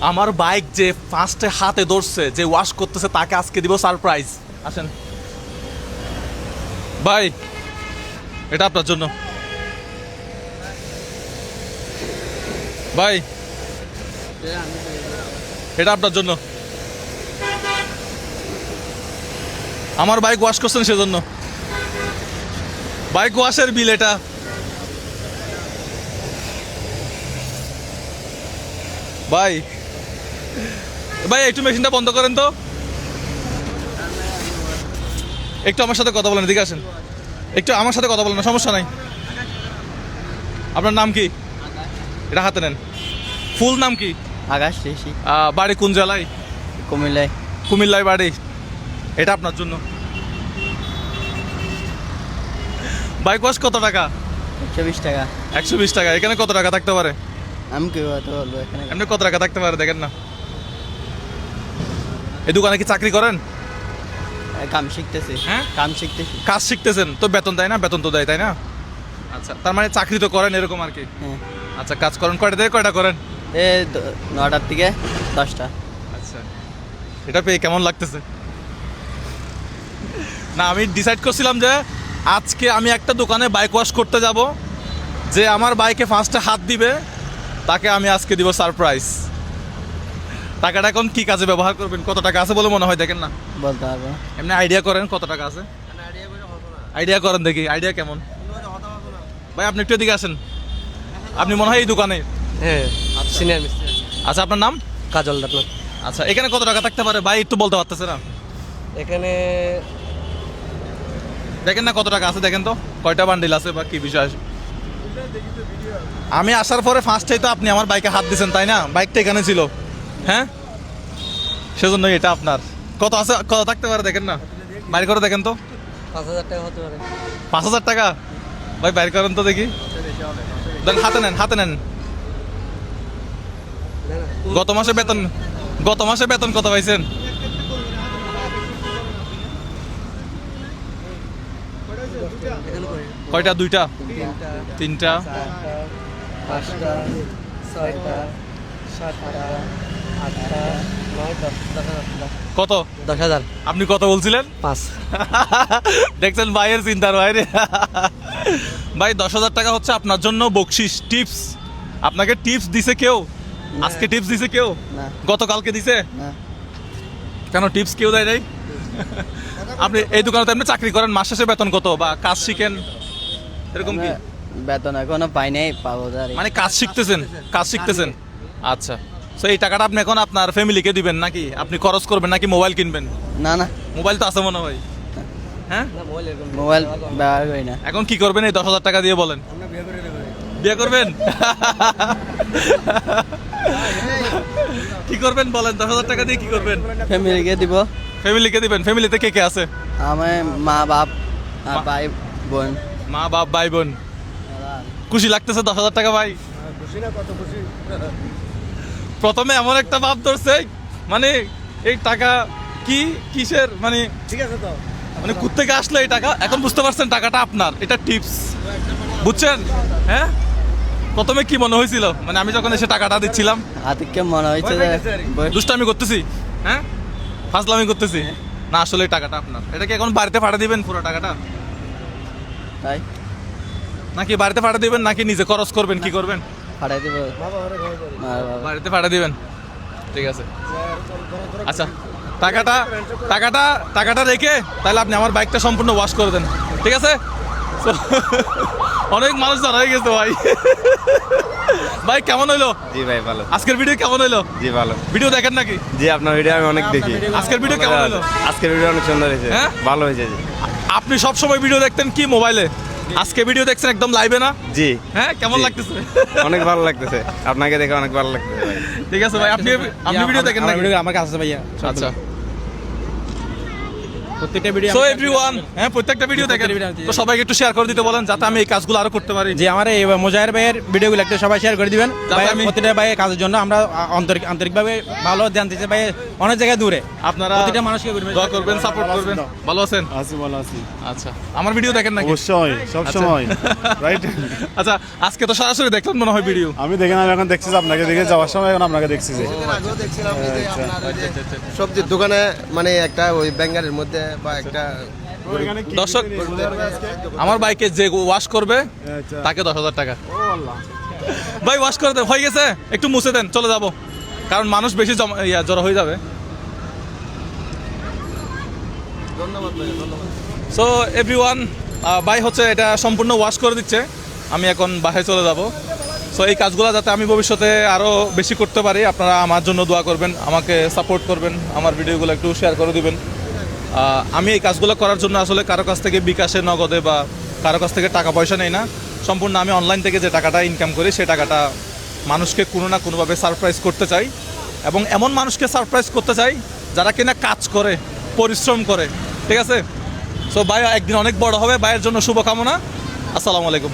আমার বাইক যে ফার্স্টে হাতে ধরছে, যে ওয়াশ করতেছে, তাকে আজকে দিব সারপ্রাইজ। আসেন ভাই, এটা আপনার জন্য ভাই, এটা আপনার জন্য। আমার বাইক ওয়াশ করছেন সেজন্য, বাইক ওয়াশের বিল এটা। ভাই ভাই একটু মেশিনটা বন্ধ করেন তো, একটু আমার সাথে কথা বলেন, এদিকে আসেন, একটু আমার সাথে কথা বলেন, সমস্যা নাই। আপনার নাম কি? এটা হাতে নেন। ফুল নাম কি? আকাশ ঋষি। বাড়ি কোন জেলায়? কুমিল্লায়। কুমিল্লায় বাড়ি। এটা আপনার জন্য। বাইক ওয়াশ কত টাকা? 120 টাকা। 120 টাকা। এখানে কত টাকা থাকতে পারে? আমি কি বলবো এখানে? এমনি কত টাকা থাকতে পারে দেখেন না। এই দোকানে কি চাকরি করেন? কাম শিখতেছি। হ্যাঁ? কাম শিখতেছি। কাজ শিখতেছেন তো, বেতন দেয় না? বেতন তো দেয়, তাই না? আচ্ছা, তার মানে চাকরি তো করেন এরকম আর কি। হ্যাঁ। আচ্ছা, কাজ করেন কয়টা থেকে কয়টা করেন? 9টার থেকে 10টা। আচ্ছা, এটা পেয়ে কেমন লাগতেছে? না, আমি ডিসাইড করছিলাম যে আজকে আমি একটা দোকানে বাইক ওয়াশ করতে যাব, যে আমার বাইকে ফার্স্টে হাত দিবে তাকে আমি আজকে দিব সারপ্রাইজ। টাকাটা এখন কি কাজে ব্যবহার করবেন? কত টাকা আছে বলে মনে হয় দেখেন না? বলতে পারবো না। এমনি আইডিয়া করেন কত টাকা আছে? আইডিয়া করেন দেখি, আইডিয়া কেমন? ভাই আপনি একটু এদিকে আসেন, আপনি মনে হয় এই দোকানে। হ্যাঁ, সিনিয়র মিস্ত্রি। আচ্ছা, আপনার নাম? কাজল দেবনাথ। আচ্ছা, এখানে কত টাকা থাকতে পারে ভাই? একটু বলতে পারতেছে না? এখানে দেখেন না কত টাকা আছে, দেখেন তো কয়টা বান্ডিল আছে বা কি বিষয়। আমি আসার পরে ফার্স্টেই তো আপনি আমার বাইকে হাত দিয়েছেন, তাই না? বাইকটা এখানে ছিল, হ্যাঁ, সেজন্য এটা আপনার। কত আছে, কত থাকতে পারে দেখেন না, বাইর করে দেখেন তো। 5,000 টাকা হতে পারে। 5,000 টাকা? ভাই বাইর করেন তো দেখি। দেন, হাতে নেন, হাতে নেন। গত মাসে বেতন কত পাইছেন? কয়টা? 2টা? 3টা? 5টা, 6টা, 7টা, 8টা, 9টা, 10,000। কত? 10,000। আপনি কত বলছিলেন? 5। দেখছেন ভাইয়ের চিন্তার বাইরে। ভাই 10,000 টাকা হচ্ছে আপনার জন্য বকশিস, টিপস। আপনাকে টিপস দিছে কেউ? আজকে টিপস দিছে কেউ? না। গতকালকে দিছে? না। কেন টিপস কেউ দেয় নাই? আপনি এই দোকানে তো এমনি চাকরি করেন, মাস শেষে বেতন কত বা কাজ শিখেন এরকম কি? বেতন এখনো পাই নাই, পাবো তার। মানে কাজ শিখতেছেন, কাজ শিখতেছেন। আচ্ছা, তো এই টাকাটা আপনি এখন আপনার ফ্যামিলিকে দিবেন নাকি আপনি খরচ করবেন নাকি মোবাইল কিনবেন? না না, মোবাইল তো আছে মনে হয়, হ্যাঁ? মোবাইল ব্যবহার করি না। এখন কি করবেন এই 10,000 টাকা দিয়ে বলেন? বিয়ে করবেন? কি করবেন বলেন, 10,000 টাকা দিয়ে কি করবেন? ফ্যামিলিকে দিব। ফ্যামিলিকে দিবেন। ফ্যামিলিতে কে কে আছে? আমার মা বাপ আর ভাই বোন। মা বাপ ভাই বোন। খুশি লাগতেছে 10,000 টাকা ভাই? প্রথমে এমন একটা ভাব ধরছে, মানে এই টাকা কি কিসের, মানে ঠিক আছে তো। মানে কোত্থেকে আসলো এই টাকা? এখন বুঝতে পারছেন টাকাটা আপনার, এটা টিপস, বুঝছেন? হ্যাঁ, প্রথমে কি মনে হয়েছিল, মানে আমি যখন এসে টাকাটা দিচ্ছিলাম আতিককে মনে হয়েছে যে দুষ্টামি করতেছি, হ্যাঁ, ফাজলামি করতেছি। না, আসলে এই টাকাটা আপনার। এটা কি এখন বাড়িতে পাঠিয়ে দিবেন পুরো টাকাটা, তাই নাকি বাড়িতে পাঠিয়ে দিবেন নাকি নিজে খরচ করবেন, কি করবেন? পাঠাই দিব। বাড়িতে পাঠিয়ে দিবেন, ঠিক আছে। আচ্ছা, টাকাটা রেখে তাহলে আপনি আমার বাইকটা সম্পূর্ণ ওয়াশ করে দেন, ঠিক আছে? So, অনেক মানুষ জানা হয়ে গেছে ভাই। ভাই কেমন হইলো? জি ভাই ভালো। আজকের ভিডিও কেমন হইলো? জি ভালো। ভিডিও দেখেন নাকি? জি আপনার ভিডিও আমি অনেক দেখি। আজকের ভিডিও কেমন হইলো? আজকের ভিডিও অনেক সুন্দর হয়েছে। হ্যাঁ? ভালো হয়েছে জি। আপনি সব সময় ভিডিও দেখতেন কি মোবাইলে? আজকে ভিডিও দেখছেন একদম লাইভে না? জি। হ্যাঁ, কেমন জি। লাগতেছে? অনেক ভালো লাগতেছে, আপনাকে দেখে অনেক ভালো লাগতেছে ভাই। ঠিক আছে ভাই, আপনি ভিডিও দেখেন নাকি? আমার কাছে আছে ভাইয়া। আচ্ছা, প্রত্যেকটা ভিডিও সো এভরিওয়ান, হ্যাঁ, প্রত্যেকটা ভিডিও দেখেন। তো সবাইকে একটু শেয়ার করে দিতে বলেন যাতে আমি এই কাজগুলো আরো করতে পারি। যে আমার এই মুজাহির ভাইয়ের ভিডিওগুলো একটু সবাই শেয়ার করে দিবেন। যাতে ভাই আমি- প্রতিটা ভাইয়ের কাজের জন্য আমরা আন্তরিকভাবে ভালো ধ্যান দিতে ভাই অনেক জায়গায় দূরে আপনারা প্রতিটা মানুষকে ঘুরবে দোয়া করবেন, সাপোর্ট করবেন। ভালো আছেন? আছি ভালো আছি আচ্ছা, আমার ভিডিও দেখেন নাকি? অবশ্যই সব সময় রাইট আচ্ছা, আজকে তো সরাসরি দেখলেন মনে হয় ভিডিও। আমি দেখে না, আমি এখন দেখছি যে আপনাকে দেখে যাওয়ার সময় এখন আপনাকে দেখছি যে আগেও দেখছিলাম এই যে আপনার ওই যে সবজির দোকানে মানে একটা ওই ব্যাঙ্গারের মধ্যে বা একটা এখানে কি দর্শক, কি রেট বলতে আজকে? আমার বাইকে যে ওয়াশ করবে আচ্ছা তাকে 10,000 টাকা। ও আল্লাহ ভাই ওয়াশ করে দেন, হয়ে গেছে, একটু মুছে দেন, চলে যাব, কারণ মানুষ বেশি জড়ো হয়ে যাবে। সো এভরিওয়ান, ভাই হচ্ছে এটা সম্পূর্ণ ওয়াশ করে দিচ্ছে, আমি এখন বাসায় চলে যাব। সো এই কাজগুলো যাতে আমি ভবিষ্যতে আরও বেশি করতে পারি, আপনারা আমার জন্য দোয়া করবেন, আমাকে সাপোর্ট করবেন, আমার ভিডিওগুলো একটু শেয়ার করে দিবেন। আমি এই কাজগুলো করার জন্য আসলে কারো কাছ থেকে বিকাশে, নগদে বা কারো কাছ থেকে টাকা পয়সা নেই না, সম্পূর্ণ আমি অনলাইন থেকে যে টাকাটা ইনকাম করি সেই টাকাটা মানুষকে কোনো না কোনোভাবে সারপ্রাইজ করতে চাই, এবং এমন মানুষকে সারপ্রাইজ করতে চাই যারা কিনা কাজ করে, পরিশ্রম করে। ঠিক আছে? সো ভাই একদিন অনেক বড় হবে, ভাইয়ের জন্য শুভকামনা। আসসালামু আলাইকুম।